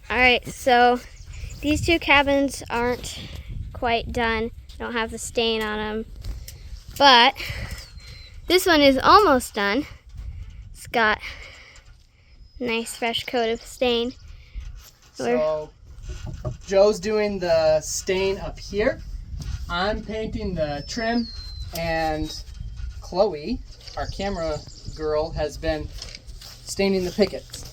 Alright, so these two cabins aren't quite done. Don't have the stain on them. But this one is almost done. It's got a nice fresh coat of stain. So Joe's doing the stain up here. I'm painting the trim, and Chloe, our camera girl, has been staining the pickets.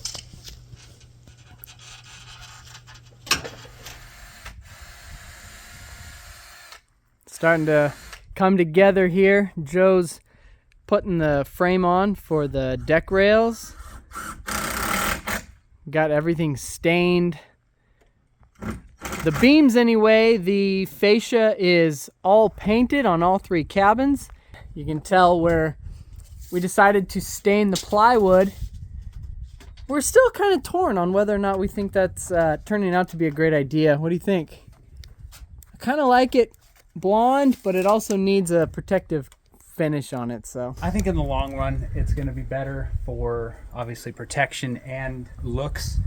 Starting to come together here. Joe's putting the frame on for the deck rails. Got everything stained. The beams anyway, the fascia is all painted on all three cabins. You can tell where we decided to stain the plywood. We're still kind of torn on whether or not we think that's turning out to be a great idea. What do you think? I kind of like it blonde, but it also needs a protective finish on it. So I think in the long run it's going to be better for obviously protection and looks.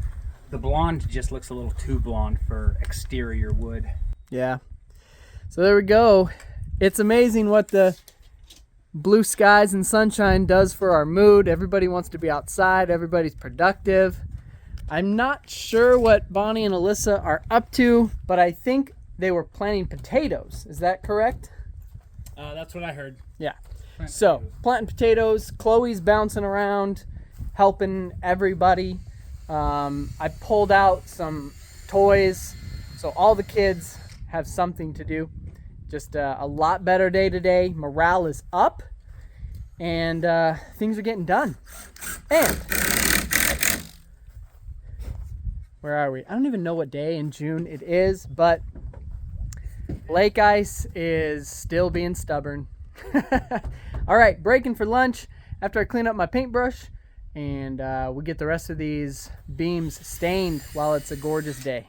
The blonde just looks a little too blonde for exterior wood. yeah, so there we go. It's amazing what the blue skies and sunshine does for our mood. Everybody wants to be outside, everybody's productive. I'm not sure what Bonnie and Alyssa are up to, but I think they were planting potatoes. Is that correct? That's what I heard. Yeah. So, planting potatoes. Chloe's bouncing around, helping everybody. I pulled out some toys, so all the kids have something to do. Just a lot better day today. Morale is up, and things are getting done. And where are we? I don't even know what day in June it is, but lake ice is still being stubborn. All right, breaking for lunch after I clean up my paintbrush, and we get the rest of these beams stained while it's a gorgeous day.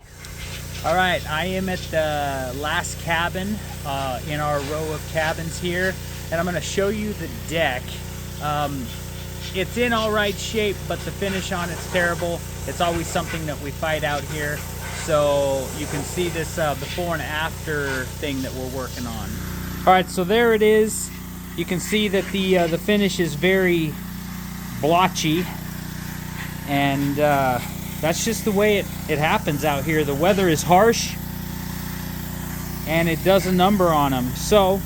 All right, I am at the last cabin in our row of cabins here, and I'm going to show you the deck. It's in all right shape, but the finish on it's terrible. It's always something that we fight out here. So you can see this before and after thing that we're working on. All right, so there it is. You can see that the finish is very blotchy, and that's just the way it happens out here. The weather is harsh, and it does a number on them. So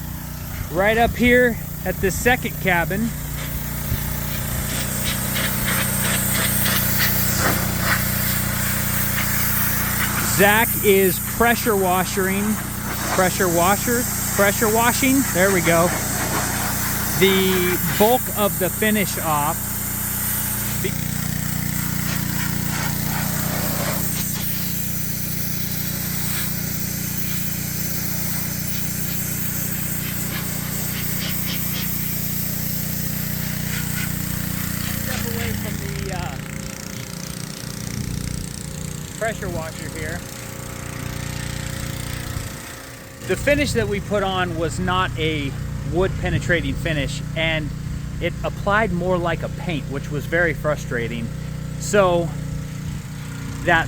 right up here at this second cabin, Zach is pressure washing, there we go, the bulk of the finish off. Step away from the pressure washer here. The finish that we put on was not a wood penetrating finish, and it applied more like a paint, which was very frustrating. So that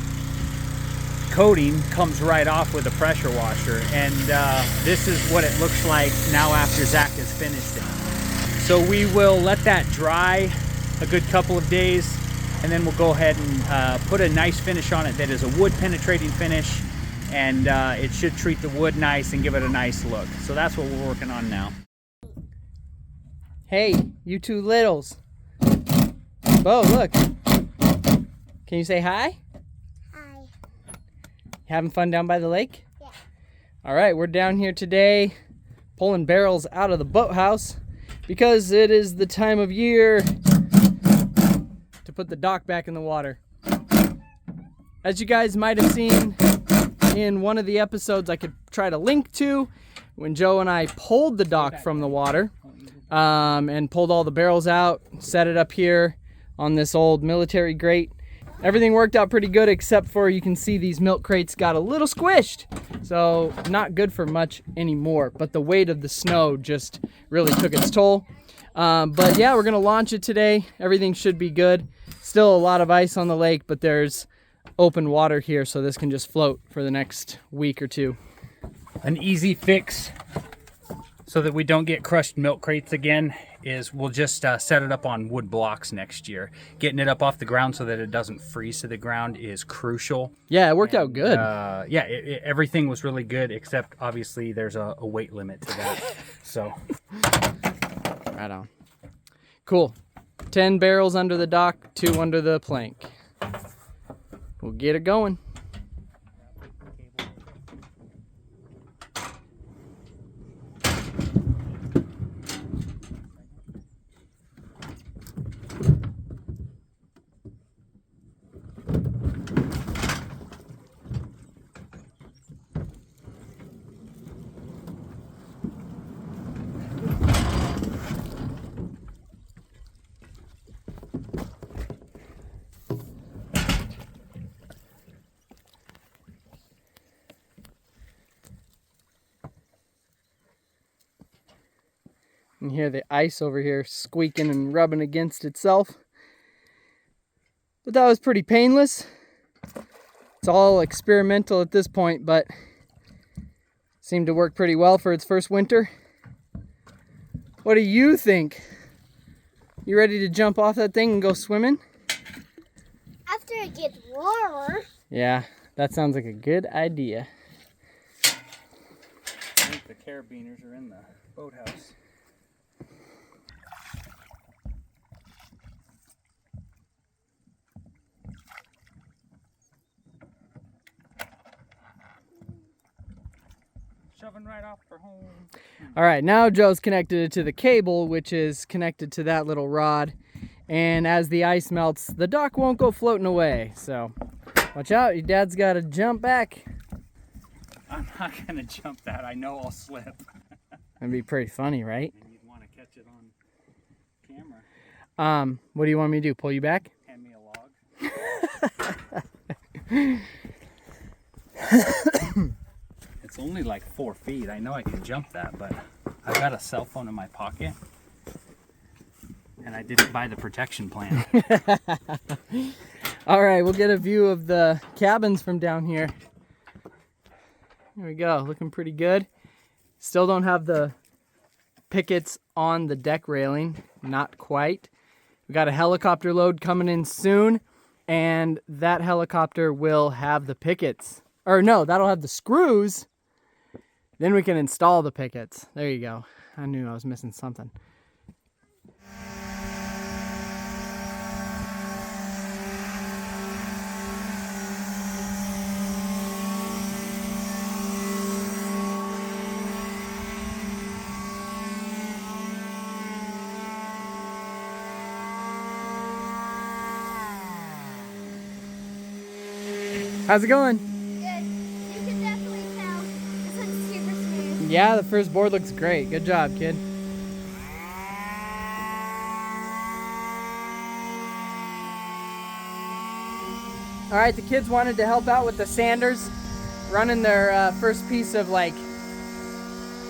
coating comes right off with a pressure washer, and this is what it looks like now after Zach has finished it. So we will let that dry a good couple of days, and then we'll go ahead and put a nice finish on it that is a wood penetrating finish, and it should treat the wood nice and give it a nice look. So that's what we're working on now. Hey, you two littles. Bo, look. Can you say hi? Hi. Having fun down by the lake? Yeah. All right, we're down here today pulling barrels out of the boathouse because it is the time of year to put the dock back in the water. As you guys might have seen in one of the episodes I could try to link to, when Joe and I pulled the dock from the water and pulled all the barrels out, set it up here on this old military grate. Everything worked out pretty good, except for you can see these milk crates got a little squished. So not good for much anymore, but the weight of the snow just really took its toll. But yeah, we're gonna launch it today. Everything should be good. Still a lot of ice on the lake, but there's open water here, so this can just float for the next week or two. An easy fix so that we don't get crushed milk crates again is we'll just set it up on wood blocks next year. Getting it up off the ground so that it doesn't freeze to the ground is crucial. Yeah, it worked out good. Yeah, everything was really good, except obviously there's a weight limit to that. So, right on. Cool. 10 barrels under the dock, 2 under the plank. We'll get it going. You can hear the ice over here squeaking and rubbing against itself. But that was pretty painless. It's all experimental at this point, but seemed to work pretty well for its first winter. What do you think? You ready to jump off that thing and go swimming? After it gets warmer. Yeah, that sounds like a good idea. I think the carabiners are in the boathouse. Shoving right off for home. All right, now Joe's connected it to the cable, which is connected to that little rod. And as the ice melts, the dock won't go floating away. So watch out, your dad's got to jump back. I'm not going to jump that. I know I'll slip. That'd be pretty funny, right? And you'd want to catch it on camera. What do you want me to do? Pull you back? Hand me a log. It's only like 4 feet. I know I can jump that, but I've got a cell phone in my pocket. And I didn't buy the protection plan. All right, we'll get a view of the cabins from down here. There we go, looking pretty good. Still don't have the pickets on the deck railing, not quite. We got a helicopter load coming in soon, and that helicopter will have the pickets. Or no, that'll have the screws. Then we can install the pickets. There you go. I knew I was missing something. How's it going? Good. You can definitely tell this one's super smooth. Yeah, the first board looks great. Good job, kid. All right, the kids wanted to help out with the sanders, running their first piece of like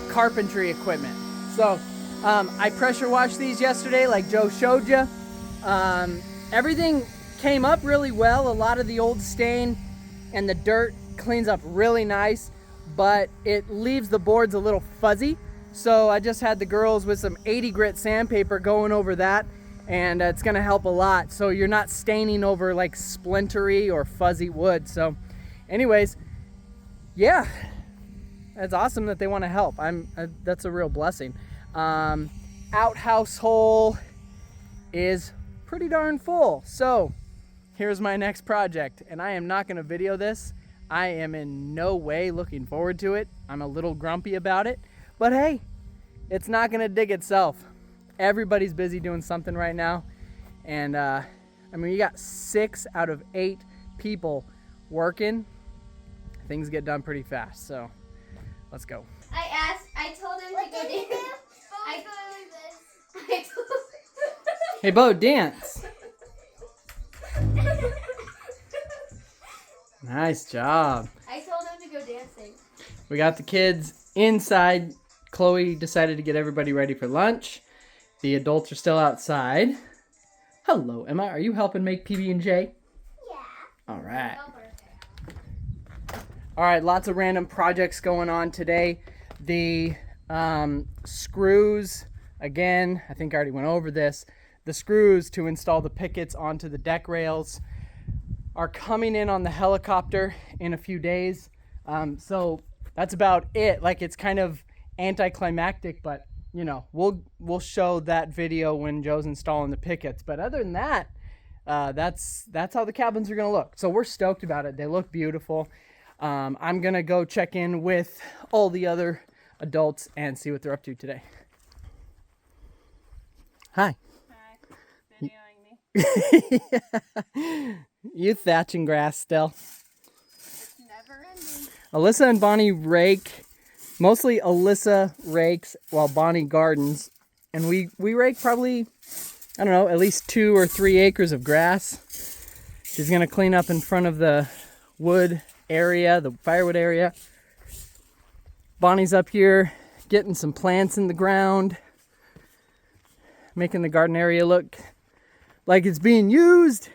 carpentry equipment. So I pressure washed these yesterday like Joe showed you. Everything came up really well. A lot of the old stain and the dirt cleans up really nice, but it leaves the boards a little fuzzy. So I just had the girls with some 80 grit sandpaper going over that, and it's gonna help a lot. So you're not staining over like splintery or fuzzy wood. So anyways, yeah, it's awesome that they wanna help. That's a real blessing. Outhouse hole is pretty darn full. So here's my next project, and I am not gonna video this. I am in no way looking forward to it. I'm a little grumpy about it, but hey, it's not gonna dig itself. Everybody's busy doing something right now, and I mean, you got 6 out of 8 people working. Things get done pretty fast, so let's go. I told him to go dance. Hey, Bo, dance. Nice job. I told him to go dancing. We got the kids inside. Chloe decided to get everybody ready for lunch. The adults are still outside. Hello, Emma. Are you helping make PB&J? Yeah. All right. Help her. All right, lots of random projects going on today. The screws, again, I think I already went over this. The screws to install the pickets onto the deck rails are coming in on the helicopter in a few days. So that's about it. Like, it's kind of anticlimactic, but you know, we'll show that video when Joe's installing the pickets. But other than that, that's how the cabins are gonna look. So we're stoked about it. They look beautiful. I'm gonna go check in with all the other adults and see what they're up to today. Hi. Hi. Videoing me. You thatching grass still. It's never ending. Alyssa and Bonnie rake. Mostly Alyssa rakes while Bonnie gardens. And we rake probably, I don't know, at least 2 or 3 acres of grass. She's gonna clean up in front of the wood area, the firewood area. Bonnie's up here getting some plants in the ground, making the garden area look like it's being used.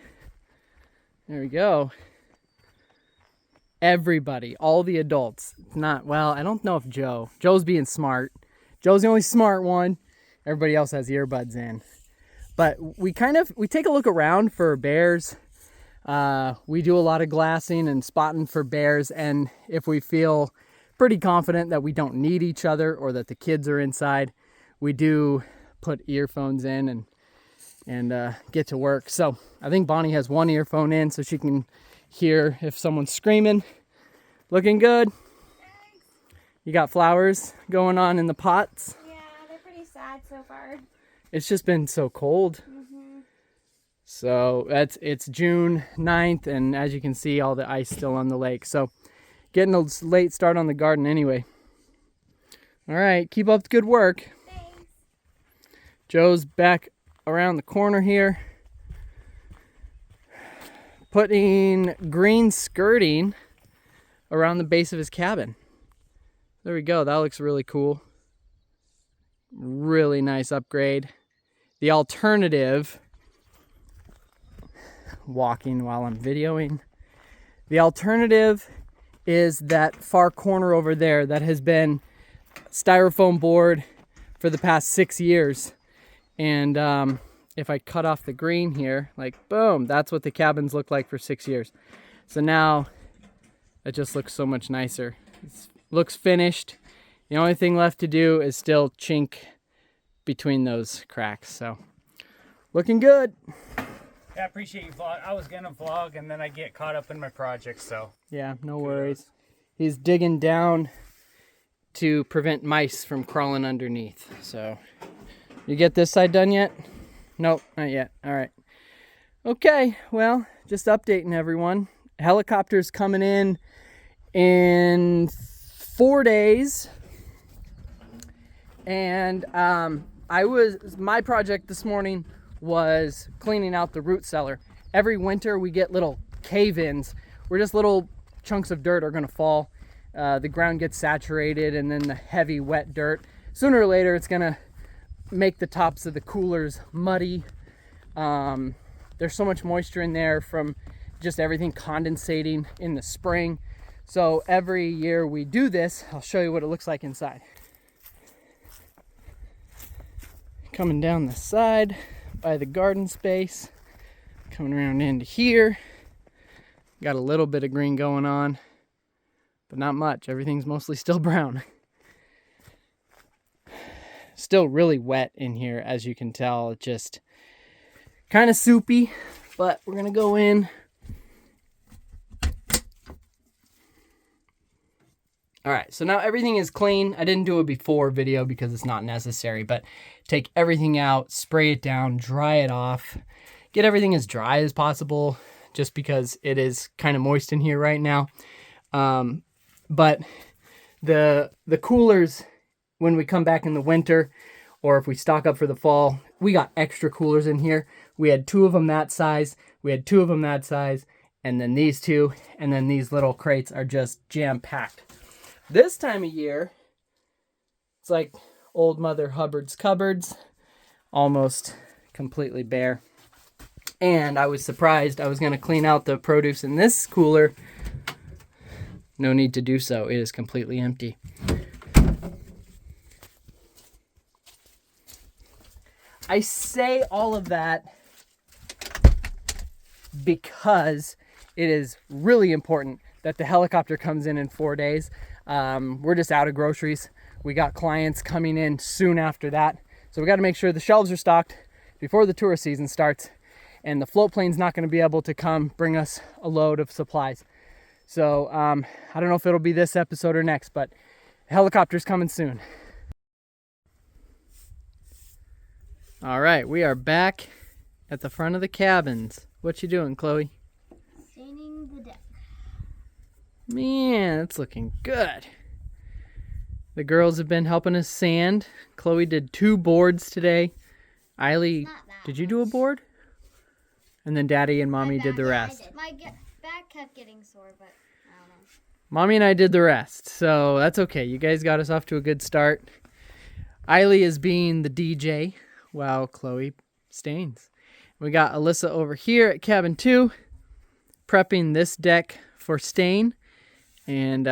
There we go. Everybody, all the adults. Not, well, I don't know if Joe's being smart. Joe's the only smart one. Everybody else has earbuds in. But we take a look around for bears. We do a lot of glassing and spotting for bears, and if we feel pretty confident that we don't need each other or that the kids are inside, we do put earphones in and get to work. So I think Bonnie has one earphone in so she can hear if someone's screaming. Looking good. Thanks. You got flowers going on in the pots. Yeah, they're pretty sad so far. It's just been so cold. Mm-hmm. So it's June 9th, and as you can see, all the ice still on the lake. So getting a late start on the garden anyway. All right, keep up the good work. Thanks. Joe's back around the corner here, putting green skirting around the base of his cabin. There we go. That looks really cool. Really nice upgrade. The alternative, walking while I'm videoing, the alternative is that far corner over there that has been styrofoam board for the past 6 years. And if I cut off the green here, like boom, that's what the cabins look like for 6 years. So now it just looks so much nicer. It looks finished. The only thing left to do is still chink between those cracks. So looking good. I appreciate you vlog. I was gonna vlog and then I get caught up in my project, so. Yeah, no worries. He's digging down to prevent mice from crawling underneath. So you get this side done yet? Nope, not yet. All right. Okay, well, just updating everyone. Helicopter's coming in 4 days. And my project this morning was cleaning out the root cellar. Every winter we get little cave-ins where just little chunks of dirt are gonna fall. The ground gets saturated, and then the heavy wet dirt, sooner or later it's gonna make the tops of the coolers muddy. There's so much moisture in there from just everything condensating in the spring. So every year we do this. I'll show you what it looks like inside. Coming down the side by the garden space, coming around into here. Got a little bit of green going on, but not much. Everything's mostly still brown. Still really wet in here, as you can tell. Just kind of soupy, but we're gonna go in. All right, so now everything is clean. I didn't do a before video because it's not necessary, but take everything out, spray it down, dry it off, get everything as dry as possible, just because it is kind of moist in here right now. But the coolers, when we come back in the winter, or if we stock up for the fall, we got extra coolers in here. We had 2 of them that size, we had 2 of them that size, and then these 2, and then these little crates are just jam-packed. This time of year, it's like old Mother Hubbard's cupboards, almost completely bare. And I was surprised. I was going to clean out the produce in this cooler, no need to do so. It is completely empty. I say all of that because it is really important that the helicopter comes in 4 days. We're just out of groceries. We got clients coming in soon after that. So we got to make sure the shelves are stocked before the tourist season starts. And the float plane's not going to be able to come bring us a load of supplies. So I don't know if it'll be this episode or next, but the helicopter's coming soon. All right, we are back at the front of the cabins. What you doing, Chloe? Staining the deck. Man, it's looking good. The girls have been helping us sand. Chloe did 2 boards today. Eiley, did you do a board? And then Daddy and Mommy did the rest. My back kept getting sore, but I don't know. Mommy and I did the rest, so that's okay. You guys got us off to a good start. Eiley is being the DJ while Chloe stains. We got Alyssa over here at cabin 2 prepping this deck for stain. And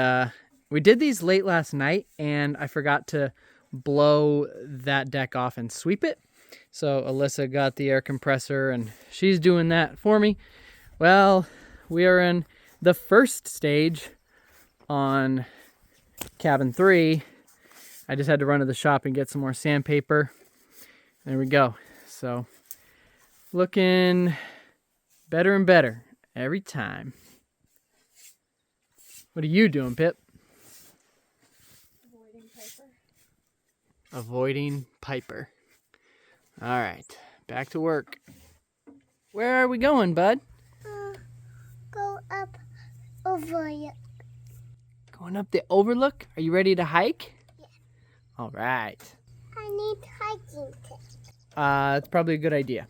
we did these late last night, and I forgot to blow that deck off and sweep it. So Alyssa got the air compressor, and she's doing that for me. Well, we are in the first stage on cabin 3. I just had to run to the shop and get some more sandpaper. There we go. So looking better and better every time. What are you doing, Pip? Avoiding Piper. Avoiding Piper. All right, back to work. Where are we going, bud? Go up Overlook. Going up the Overlook? Are you ready to hike? Yeah. All right. I need hiking tips. That's probably a good idea.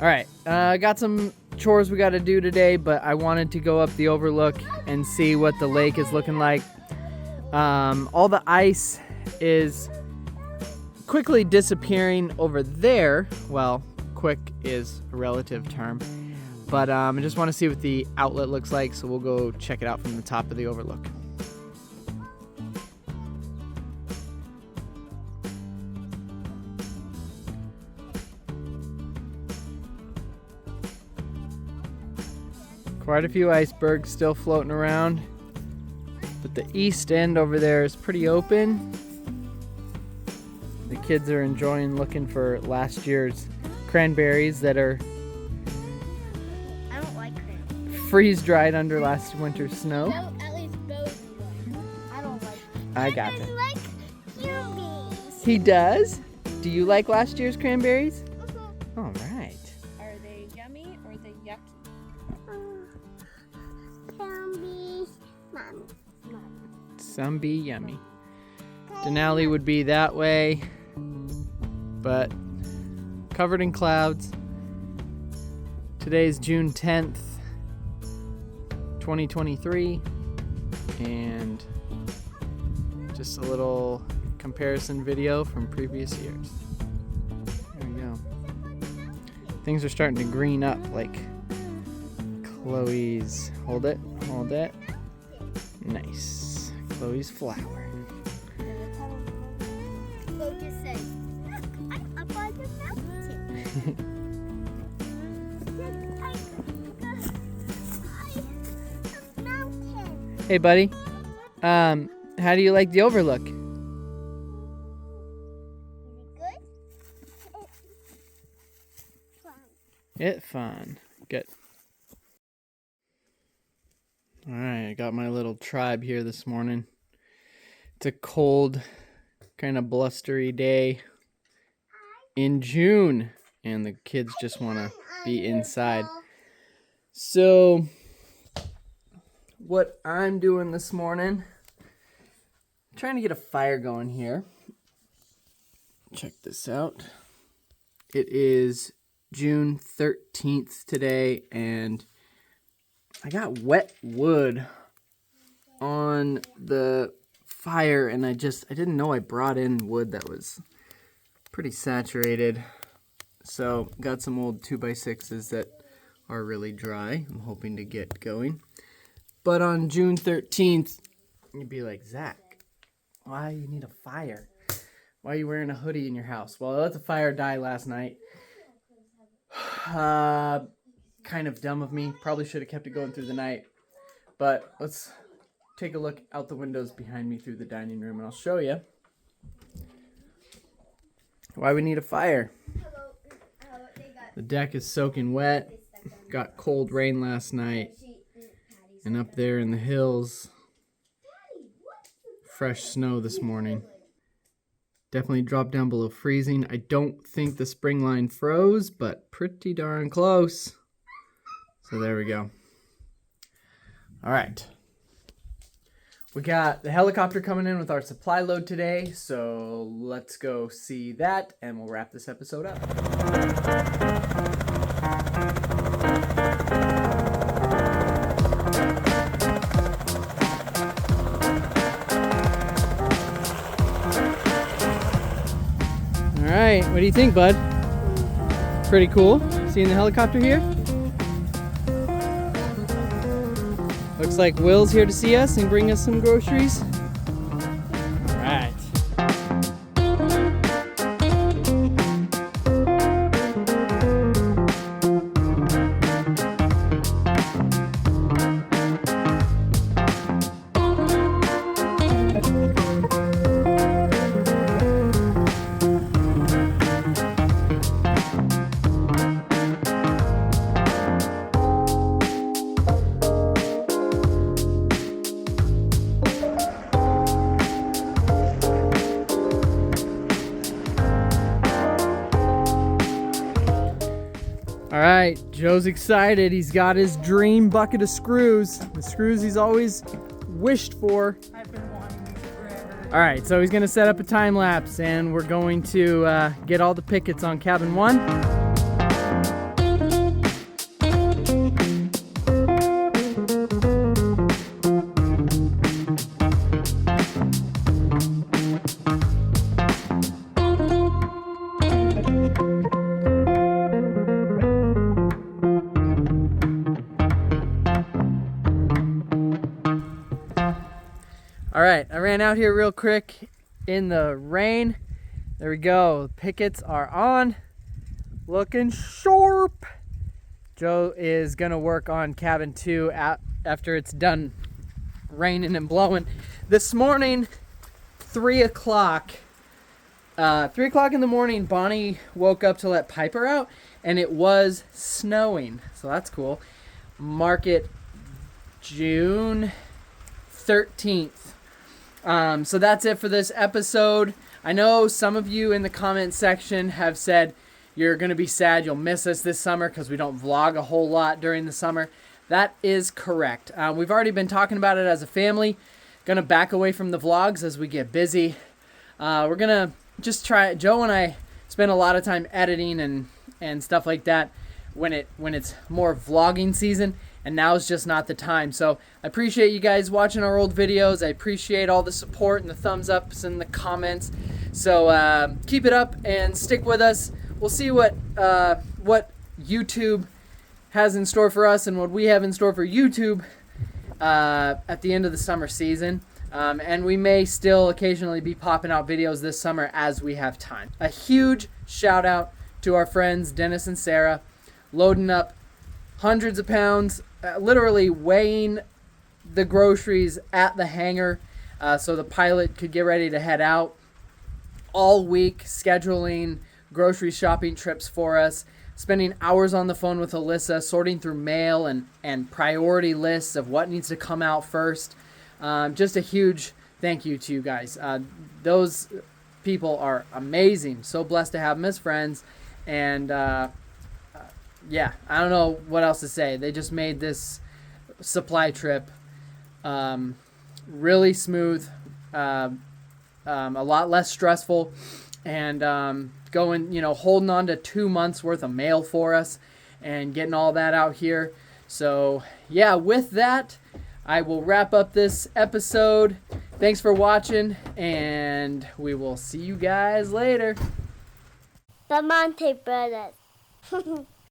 All right, got some chores we got to do today, but I wanted to go up the Overlook and see what the lake is looking like. All the ice is quickly disappearing over there. Well, quick is a relative term, but I just want to see what the outlet looks like, so we'll go check it out from the top of the Overlook. Quite a few icebergs still floating around, but the east end over there is pretty open. The kids are enjoying looking for last year's cranberries that are I don't like cranberries. freeze-dried under last winter's snow. No, at least Bo's like. I don't like. I gotcha. I like cuties. He does? Do you like last year's cranberries? All right. Are they yummy or are they yucky? Some be yummy. Denali would be that way, but covered in clouds. Today's June 10th, 2023, and just a little comparison video from previous years. There we go. Things are starting to green up, like Chloe's. Hold it, hold it. Nice. Chloe's flower. Bo just said, "Look, I'm up on the mountain." Hey, buddy. How do you like the Overlook? It's fun. Good. All right, I got my little tribe here this morning. It's a cold, kind of blustery day in June, and the kids just want to be inside. So, what I'm doing this morning, I'm trying to get a fire going here. Check this out. It is June 13th today, and I got wet wood on the fire, and I didn't know I brought in wood that was pretty saturated. So got some old 2x6s that are really dry. I'm hoping to get going. But on June 13th, you'd be like, Zach, why you need a fire? Why are you wearing a hoodie in your house? Well, I let the fire die last night. Kind of dumb of me. Probably should have kept it going through the night. But let's take a look out the windows behind me through the dining room, and I'll show you why we need a fire. The deck is soaking wet. Got cold rain last night. And up there in the hills, fresh snow this morning. Definitely dropped down below freezing. I don't think the spring line froze, but pretty darn close. So there we go. All right. We got the helicopter coming in with our supply load today, so let's go see that, and we'll wrap this episode up. All right, what do you think, bud? Pretty cool. Seeing the helicopter here? Looks like Will's here to see us and bring us some groceries. All right. All right, Joe's excited. He's got his dream bucket of screws. The screws he's always wished for. I've been wanting these forever. All right, so he's gonna set up a time lapse, and we're going to get all the pickets on cabin 1. All right, I ran out here real quick in the rain. There we go. The pickets are on. Looking sharp. Joe is gonna work on cabin 2 after it's done raining and blowing. This morning, 3 o'clock. 3 o'clock in the morning, Bonnie woke up to let Piper out, and it was snowing. So that's cool. Mark it June 13th. So that's it for this episode. I know some of you in the comment section have said you're going to be sad you'll miss us this summer because we don't vlog a whole lot during the summer. That is correct. We've already been talking about it as a family. Going to back away from the vlogs as we get busy. We're going to just try. Joe and I spend a lot of time editing and stuff like that when it's more vlogging season. And now is just not the time. So I appreciate you guys watching our old videos. I appreciate all the support and the thumbs ups and the comments. So keep it up and stick with us. We'll see what YouTube has in store for us and what we have in store for YouTube at the end of the summer season. And we may still occasionally be popping out videos this summer as we have time. A huge shout out to our friends Dennis and Sarah, loading up hundreds of pounds, literally weighing the groceries at the hangar so the pilot could get ready to head out. All week scheduling grocery shopping trips for us, spending hours on the phone with Alyssa, sorting through mail and priority lists of what needs to come out first. Just a huge thank you to you guys. Those people are amazing. So blessed to have them as friends. And yeah, I don't know what else to say. They just made this supply trip really smooth, a lot less stressful, and going, holding on to 2 months worth of mail for us and getting all that out here. So yeah, with that, I will wrap up this episode. Thanks for watching, and we will see you guys later. Bramante Brothers.